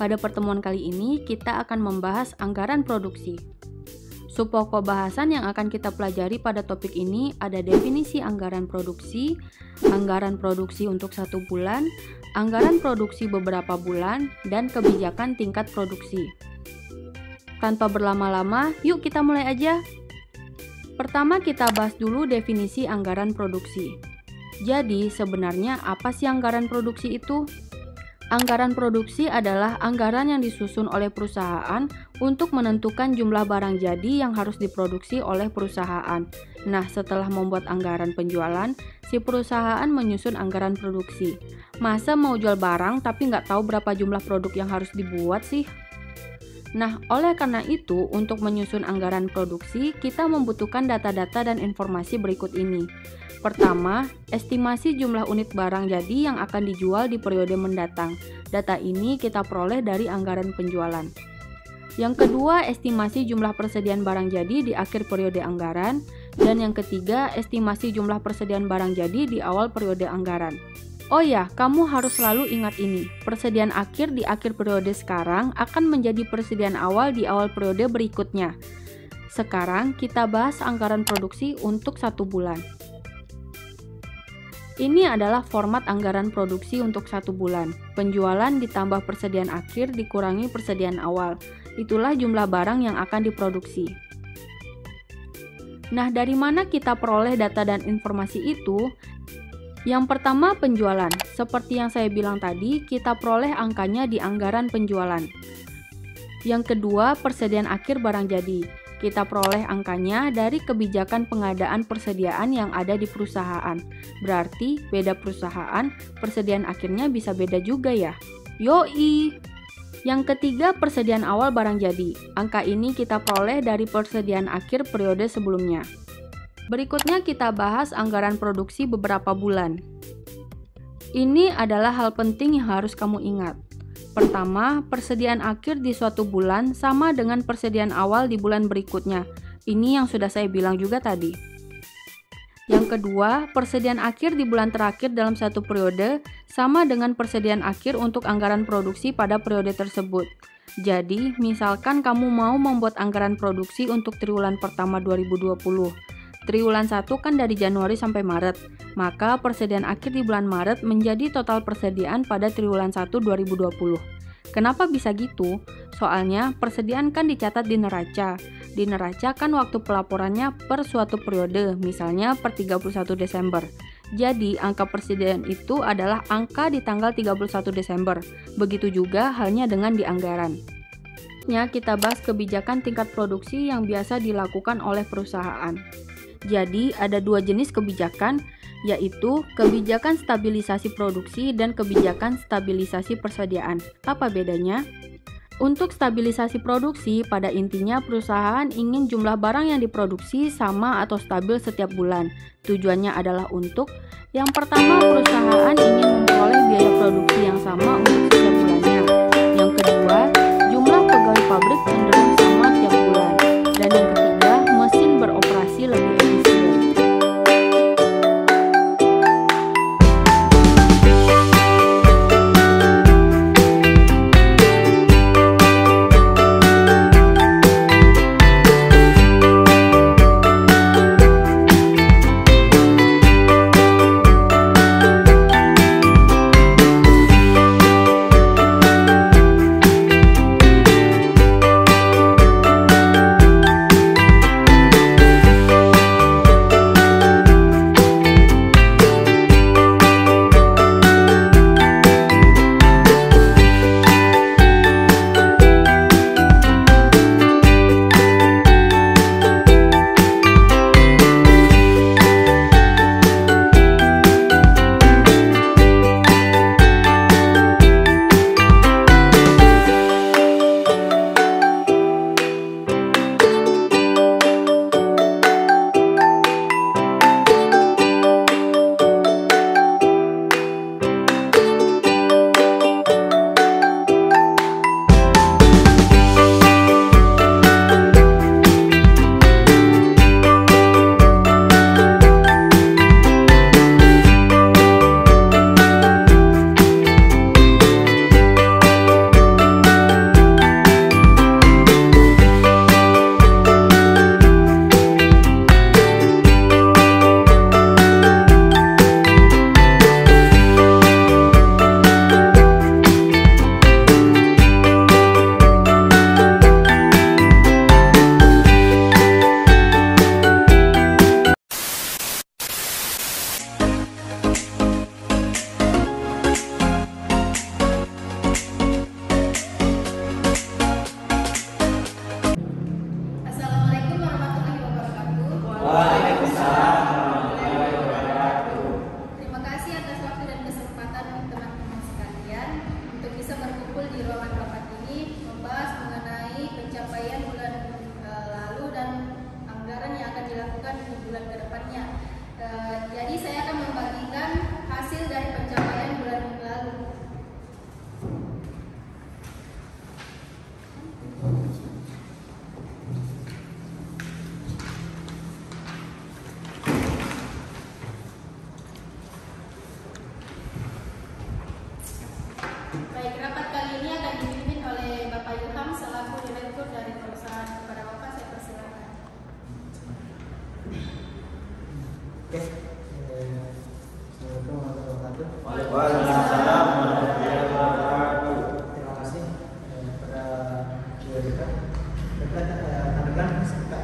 Pada pertemuan kali ini, kita akan membahas anggaran produksi. Subpokok bahasan yang akan kita pelajari pada topik ini ada definisi anggaran produksi untuk 1 bulan, anggaran produksi beberapa bulan, dan kebijakan tingkat produksi. Tanpa berlama-lama, yuk kita mulai aja. Pertama, kita bahas dulu definisi anggaran produksi. Jadi, sebenarnya apa sih anggaran produksi itu? Anggaran produksi adalah anggaran yang disusun oleh perusahaan untuk menentukan jumlah barang jadi yang harus diproduksi oleh perusahaan. Nah, setelah membuat anggaran penjualan, si perusahaan menyusun anggaran produksi. Masa mau jual barang tapi nggak tahu berapa jumlah produk yang harus dibuat sih? Nah, oleh karena itu, untuk menyusun anggaran produksi, kita membutuhkan data-data dan informasi berikut ini. Pertama, estimasi jumlah unit barang jadi yang akan dijual di periode mendatang. Data ini kita peroleh dari anggaran penjualan. Yang kedua, estimasi jumlah persediaan barang jadi di akhir periode anggaran. Dan yang ketiga, estimasi jumlah persediaan barang jadi di awal periode anggaran. Oh ya, kamu harus selalu ingat ini. Persediaan akhir di akhir periode sekarang akan menjadi persediaan awal di awal periode berikutnya. Sekarang kita bahas anggaran produksi untuk 1 bulan. Ini adalah format anggaran produksi untuk 1 bulan. Penjualan ditambah persediaan akhir dikurangi persediaan awal. Itulah jumlah barang yang akan diproduksi. Nah, dari mana kita peroleh data dan informasi itu? Yang pertama, penjualan. Seperti yang saya bilang tadi, kita peroleh angkanya di anggaran penjualan. Yang kedua, persediaan akhir barang jadi. Kita peroleh angkanya dari kebijakan pengadaan persediaan yang ada di perusahaan. Berarti, beda perusahaan, persediaan akhirnya bisa beda juga ya. Yoi! Yang ketiga, persediaan awal barang jadi. Angka ini kita peroleh dari persediaan akhir periode sebelumnya. Berikutnya kita bahas anggaran produksi beberapa bulan. Ini adalah hal penting yang harus kamu ingat. Pertama, persediaan akhir di suatu bulan sama dengan persediaan awal di bulan berikutnya. Ini yang sudah saya bilang juga tadi. Yang kedua, persediaan akhir di bulan terakhir dalam satu periode sama dengan persediaan akhir untuk anggaran produksi pada periode tersebut. Jadi, misalkan kamu mau membuat anggaran produksi untuk triwulan pertama 2020. Triwulan 1 kan dari Januari sampai Maret, maka persediaan akhir di bulan Maret menjadi total persediaan pada triwulan 1 2020. Kenapa bisa gitu? Soalnya persediaan kan dicatat di neraca. Di neraca kan waktu pelaporannya per suatu periode, misalnya per 31 Desember. Jadi angka persediaan itu adalah angka di tanggal 31 Desember. Begitu juga halnya dengan di anggaran. Kita bahas kebijakan tingkat produksi yang biasa dilakukan oleh perusahaan. Jadi, ada 2 jenis kebijakan, yaitu kebijakan stabilisasi produksi dan kebijakan stabilisasi persediaan. Apa bedanya? Untuk stabilisasi produksi, pada intinya perusahaan ingin jumlah barang yang diproduksi sama atau stabil setiap bulan. Tujuannya adalah untuk, yang pertama, perusahaan ingin memperoleh biaya produksi yang sama untuk setiap bulannya. Yang kedua, jumlah pegawai pabrik cenderung sama tiap bulan. Dan yang ketiga, mesin beroperasi lebih efisien.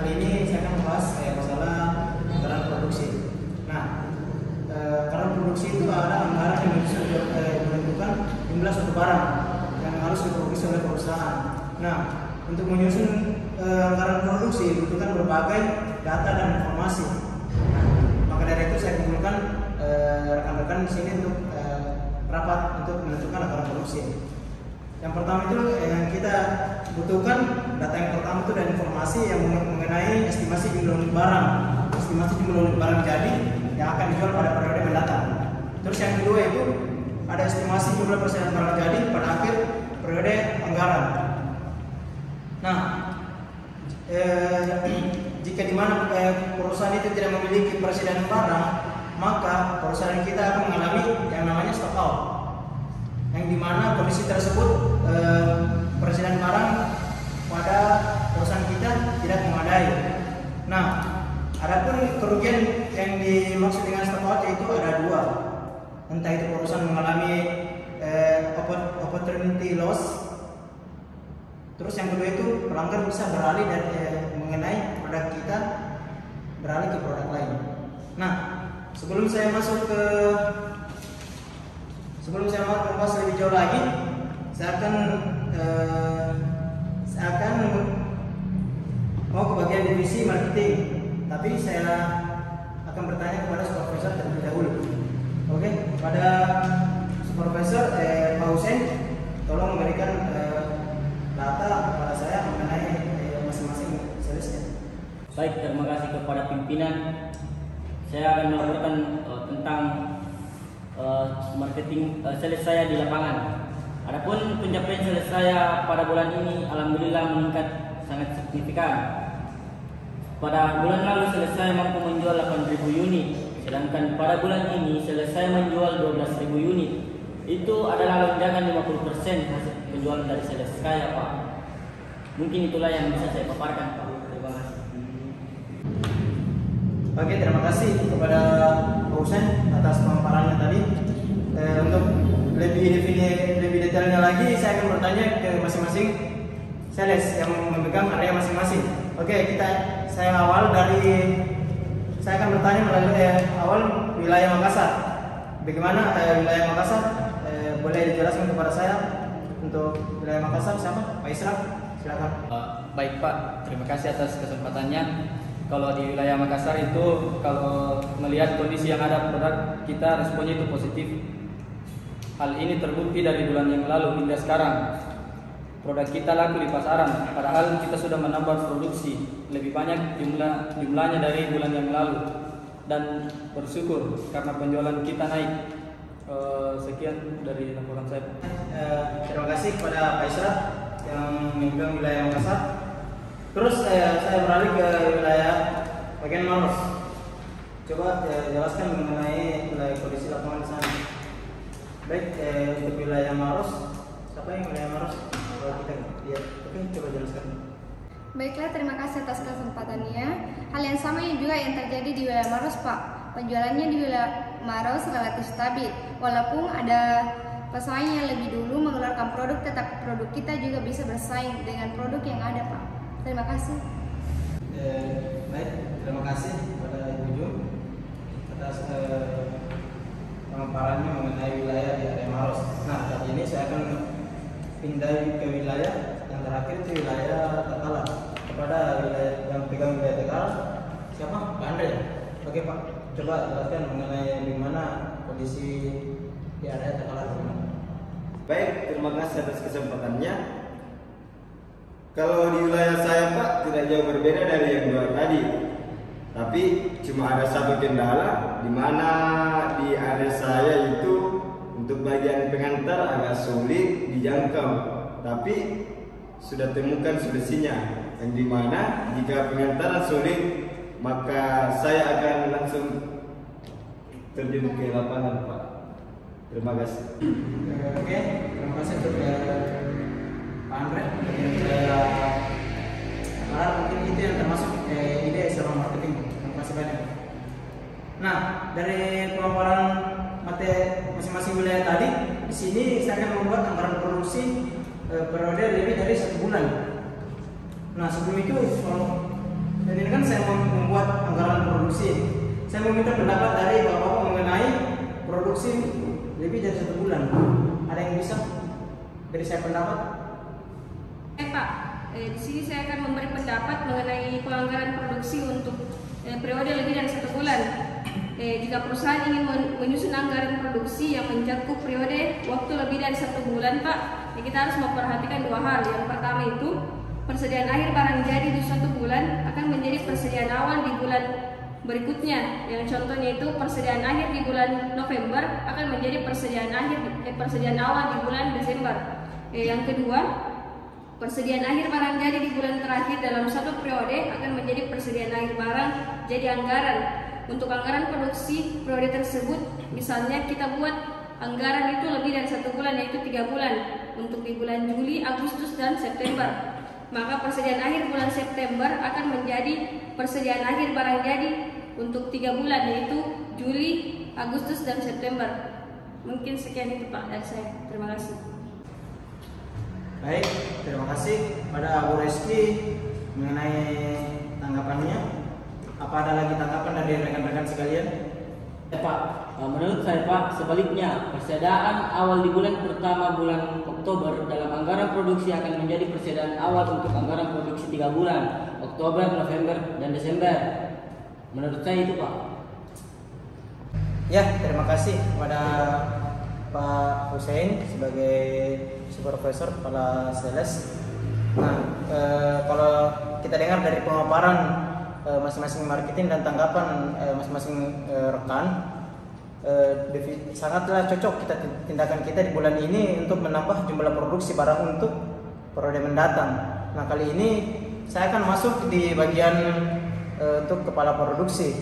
kali ini saya akan membahas masalah anggaran produksi. Nah, anggaran produksi itu ada anggaran yang menentukan jumlah suatu barang yang harus diproduksi oleh perusahaan. Nah, untuk menyusun anggaran produksi dibutuhkan berbagai data dan informasi. Nah, maka dari itu saya kumpulkan rekan-rekan di sini untuk rapat untuk menentukan anggaran produksi. Yang pertama itu yang kita butuhkan, data yang pertama itu dan informasi yang mengenai estimasi jumlah unit barang, estimasi jumlah unit barang jadi yang akan dijual pada periode mendatang. Terus yang kedua itu ada estimasi jumlah persediaan barang jadi pada akhir periode anggaran. Nah, jika di mana perusahaan itu tidak memiliki persediaan barang, maka perusahaan kita akan mengalami yang namanya stock out, yang dimana kondisi tersebut persediaan barang pada perusahaan kita tidak memadai. Nah, adapun kerugian yang dimaksud dengan stock out itu ada dua, entah itu perusahaan mengalami opportunity loss. Terus yang kedua itu pelanggan bisa beralih dari mengenai produk kita beralih ke produk lain. Nah, sebelum saya membahas lebih jauh lagi, saya akan mau ke bagian divisi marketing, tapi saya akan bertanya kepada supervisor terlebih dahulu. Oke, pada supervisor Pak Hussein, tolong memberikan data kepada saya mengenai masing-masing salesnya. Baik, terima kasih kepada pimpinan. Saya akan melaporkan tentang marketing sales saya di lapangan. Adapun pencapaian sales saya pada bulan ini alhamdulillah meningkat sangat signifikan. Pada bulan lalu sales saya mampu menjual 8.000 unit, sedangkan pada bulan ini sales saya menjual 12.000 unit. Itu adalah lonjakan 50% hasil penjualan dari sales saya, Pak. Mungkin itulah yang bisa saya paparkan, Pak. Terima kasih. Oke, terima kasih kepada Pak Hussein atas pemaparannya tadi. Untuk lebih detailnya lagi, saya akan bertanya ke masing-masing sales yang memegang area masing-masing. Oke, saya akan bertanya melalui awal wilayah Makassar. Bagaimana wilayah Makassar? Boleh dijelaskan kepada saya untuk wilayah Makassar siapa? Pak Isra, silakan. Baik Pak, terima kasih atas kesempatannya. Kalau di wilayah Makassar itu, kalau melihat kondisi yang ada produk kita, responnya itu positif. Hal ini terbukti dari bulan yang lalu hingga sekarang. Produk kita laku di pasaran, padahal kita sudah menambah produksi lebih banyak jumlahnya dari bulan yang lalu. Dan bersyukur karena penjualan kita naik. Sekian dari laporan saya. Terima kasih kepada Pak Isra yang memegang wilayah Makassar. Terus saya beralih ke wilayah bagian Maros. Coba jelaskan mengenai wilayah kondisi lapangan di sana. Baik, untuk wilayah Maros, siapa yang wilayah Maros? Oke, coba jelaskan. Baiklah, terima kasih atas kesempatannya. Hal yang sama juga yang terjadi di wilayah Maros, Pak. Penjualannya di wilayah Maros relatif stabil. Walaupun ada pesaing yang lebih dulu mengeluarkan produk, tetap produk kita juga bisa bersaing dengan produk yang ada, Pak. Terima kasih. Baik, terima kasih kepada Ibu Jum atas pemaparannya mengenai wilayah di area Maros. Nah, saat ini saya akan pindah ke wilayah yang terakhir, itu wilayah Takala. Kepada wilayah yang pegang wilayah Takala, siapa? Pak Andre. Oke Pak, coba jelaskan mengenai bagaimana kondisi di area Takala. Baik, terima kasih atas kesempatannya. Kalau di wilayah saya Pak, tidak jauh berbeda dari yang dua tadi. Tapi cuma ada satu kendala, di mana di area saya itu untuk bagian pengantar agak sulit dijangkau. Tapi sudah temukan solusinya, yang dimana jika pengantaran sulit, maka saya akan langsung terjun ke lapangan Pak. Terima kasih. Oke, terima kasih untuk Pak Andre. Mungkin itu yang termasuk ide selama marketing. Terima kasih banyak. Nah, dari pemaparan masing-masing wilayah tadi, di sini saya akan membuat anggaran produksi periode lebih dari 1 bulan. Nah, sebelum itu, ini mau minta pendapat dari Bapak mengenai produksi lebih dari 1 bulan. Ada yang bisa beri saya pendapat? Pak, di sini saya akan memberi pendapat mengenai pelanggaran produksi untuk periode lebih dari 1 bulan. Jika perusahaan ingin menyusun anggaran produksi yang mencakup periode waktu lebih dari 1 bulan, Pak, kita harus memperhatikan 2 hal. Yang pertama itu, persediaan akhir barang jadi di 1 bulan akan menjadi persediaan awal di bulan berikutnya. Yang contohnya itu persediaan akhir di bulan November akan menjadi persediaan awal di bulan Desember. Yang kedua, persediaan akhir barang jadi di bulan terakhir dalam 1 periode akan menjadi persediaan akhir barang jadi anggaran. Untuk anggaran produksi periode tersebut, misalnya kita buat anggaran itu lebih dari 1 bulan, yaitu 3 bulan untuk di bulan Juli, Agustus, dan September. Maka persediaan akhir bulan September akan menjadi persediaan akhir barang jadi untuk 3 bulan, yaitu Juli, Agustus, dan September. Mungkin sekian itu Pak dari saya. Terima kasih. Baik, terima kasih pada Bu Reski mengenai tanggapannya. Apa ada lagi tanggapan dari rekan-rekan sekalian? Pak, menurut saya Pak, sebaliknya persediaan awal di bulan pertama bulan Oktober dalam anggaran produksi akan menjadi persediaan awal untuk anggaran produksi 3 bulan, Oktober, November, dan Desember. Menurut saya itu Pak. Ya, terima kasih kepada Pak Hussein sebagai supervisor kepala sales. Nah, kalau kita dengar dari pemaparan masing-masing marketing dan tanggapan masing-masing rekan, sangatlah cocok tindakan kita di bulan ini untuk menambah jumlah produksi barang untuk periode mendatang. Nah, kali ini saya akan masuk di bagian untuk kepala produksi.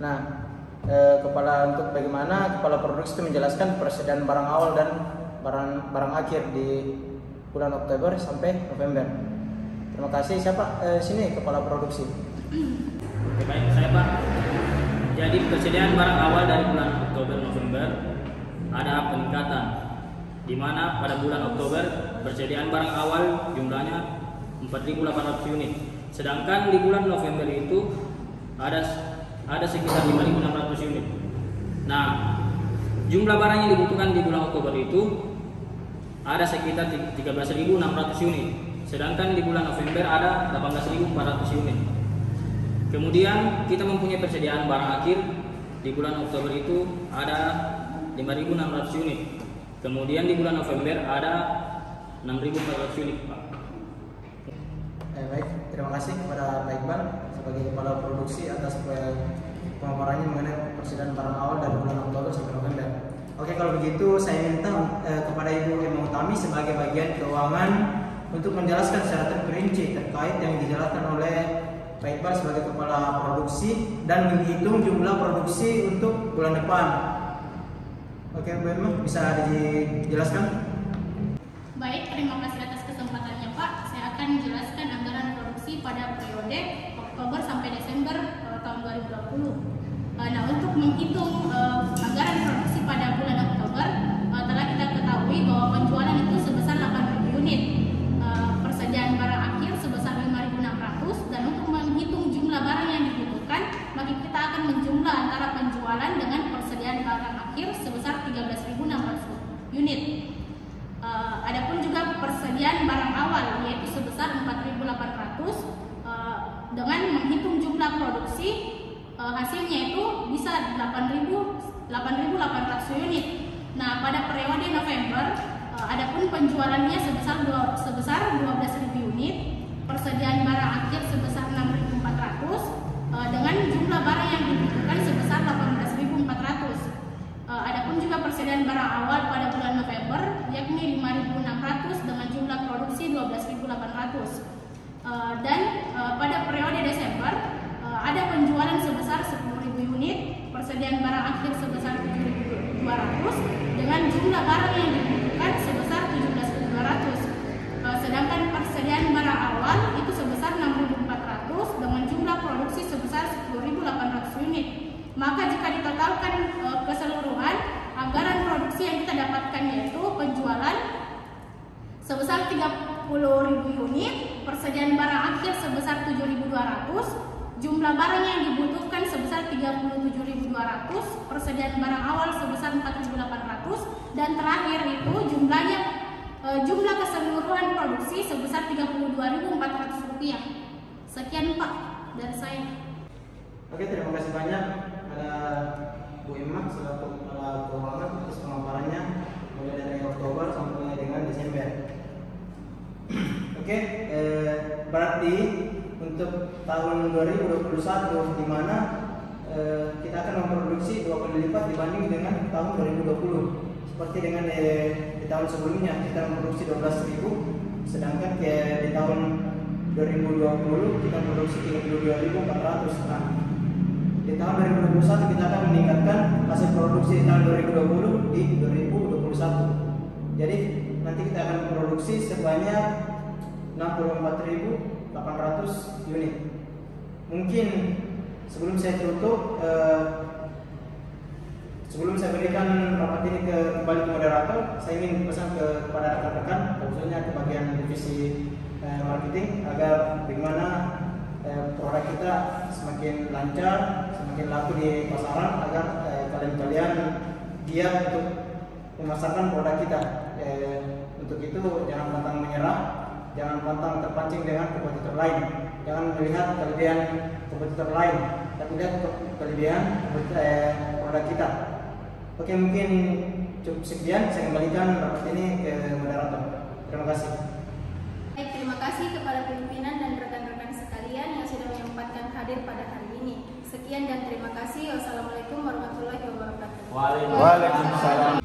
Nah, untuk bagaimana kepala produksi itu menjelaskan persediaan barang awal dan barang akhir di bulan Oktober sampai November. Terima kasih. Siapa sini kepala produksi? Oke, baik, saya Pak. Jadi persediaan barang awal dari bulan Oktober November ada peningkatan, di mana pada bulan Oktober persediaan barang awal jumlahnya 4.800 unit, sedangkan di bulan November itu ada sekitar 5.600 unit. Nah, jumlah barang yang dibutuhkan di bulan Oktober itu ada sekitar 13.600 unit, sedangkan di bulan November ada 18.400 unit. Kemudian kita mempunyai persediaan barang akhir di bulan Oktober itu ada 5.600 unit. Kemudian di bulan November ada 6.400 unit, Pak. Baik, terima kasih kepada Pak Iqbal sebagai kepala produksi atas pemaparannya mengenai persediaan barang awal dari bulan Oktober sampai November. Oke, kalau begitu saya minta kepada Ibu Emma Utami sebagai bagian keuangan untuk menjelaskan secara terperinci terkait yang dijelaskan oleh Pak Iqbal sebagai kepala produksi dan menghitung jumlah produksi untuk bulan depan. Oke, Bu Emma, bisa dijelaskan? Baik, terima kasih atas kesempatannya Pak. Saya akan menjelaskan anggaran produksi pada periode Oktober sampai Desember tahun 2020. Nah, untuk menghitung anggaran produksi pada bulan Oktober, telah kita ketahui bahwa penjualan itu sebesar 8.000 unit, persediaan barang akhir sebesar 5.600, dan untuk menghitung jumlah barang yang dibutuhkan, maka kita akan menjumlah antara penjualan dengan persediaan barang akhir sebesar 13.600 unit. Adapun juga persediaan barang awal yaitu sebesar 4.800, dengan menghitung jumlah produksi hasilnya itu bisa 8.800 unit. Nah, pada periode November, adapun penjualannya sebesar 12.000 unit, persediaan barang akhir sebesar 6.400, dengan jumlah barang yang dibutuhkan sebesar 18.400. Adapun juga persediaan barang awal pada bulan November yakni 5.600 dengan jumlah produksi 12.800. Dan pada periode Desember ada penjualan sebesar 10.000 unit, persediaan barang akhir sebesar 7.200 dengan jumlah barang yang dibutuhkan sebesar 17.200. Sedangkan persediaan barang awal itu sebesar 6.400 dengan jumlah produksi sebesar 10.800 unit. Maka jika ditotalkan keseluruhan anggaran produksi yang kita dapatkan yaitu penjualan sebesar 30.000 unit, persediaan barang akhir sebesar 7.200 jumlah barang yang dibutuhkan sebesar 37.200, persediaan barang awal sebesar 4.800, dan terakhir itu jumlah keseluruhan produksi sebesar Rp32.400. Sekian Pak dari saya. Oke, terima kasih banyak ada Bu Emma selaku kepala keuangan atas pemaparannya mulai dari Oktober sampai dengan Desember. Oke, berarti untuk tahun 2021 di mana kita akan memproduksi 2 kali lipat dibanding dengan tahun 2020. Seperti dengan di tahun sebelumnya kita memproduksi 12.000, sedangkan di tahun 2020 kita produksi 32.400. Nah, di tahun 2021 kita akan meningkatkan hasil produksi di tahun 2020 di 2021. Jadi nanti kita akan produksi sebanyak 64.800 unit. Mungkin sebelum saya tutup, sebelum saya berikan rapat ini kembali ke moderator, saya ingin pesan kepada rekan-rekan, khususnya ke bagian divisi marketing, agar bagaimana produk kita semakin lancar, semakin laku di pasaran, agar kalian giat untuk memasarkan produk kita. Untuk itu jangan pantang menyerah, jangan pantang terpancing dengan kompetitor lain, jangan melihat kelebihan kompetitor lain, tapi lihat kelebihan produk kita. Oke, mungkin cukup sekian, saya kembalikan rapat ini ke moderator. Terima kasih. Baik, terima kasih kepada pimpinan dan rekan-rekan sekalian yang sudah menyempatkan hadir pada hari ini. Sekian dan terima kasih. Wassalamualaikum warahmatullahi wabarakatuh. Waalaikumsalam.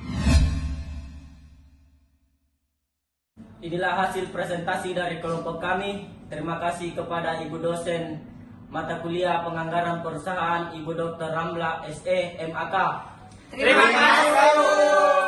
Inilah hasil presentasi dari kelompok kami. Terima kasih kepada Ibu dosen mata kuliah penganggaran perusahaan, Ibu Dr. Ramla SE MAK. Terima kasih.